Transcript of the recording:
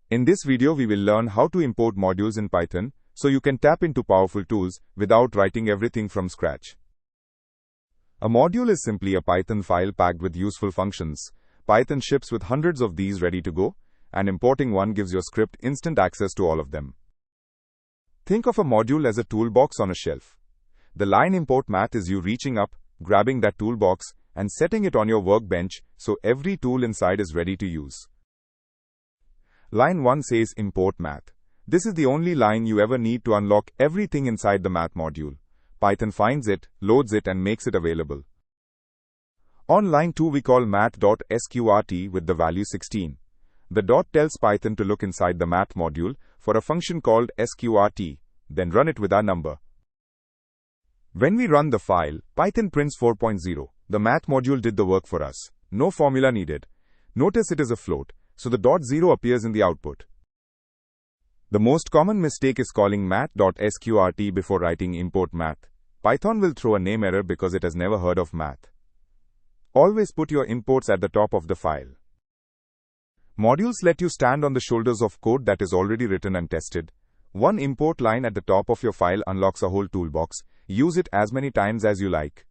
In this video we will learn how to import modules in Python so you can tap into powerful tools without writing everything from scratch. A module is simply a Python file packed with useful functions. Python ships with hundreds of these ready to go, and importing one gives your script instant access to all of them. Think of a module as a toolbox on a shelf. The line import math is you reaching up, grabbing that toolbox, and setting it on your workbench so every tool inside is ready to use. Line 1 says import math. This is the only line you ever need to unlock everything inside the math module. Python finds it, loads it, and makes it available. On line 2 we call math.sqrt with the value 16. The dot tells Python to look inside the math module for a function called sqrt, then run it with our number. When we run the file, Python prints 4.0. The math module did the work for us. No formula needed. Notice it is a float, so the dot 0 appears in the output. The most common mistake is calling math.sqrt before writing import math. Python will throw a name error because it has never heard of math. Always put your imports at the top of the file. Modules let you stand on the shoulders of code that is already written and tested. One import line at the top of your file unlocks a whole toolbox. Use it as many times as you like.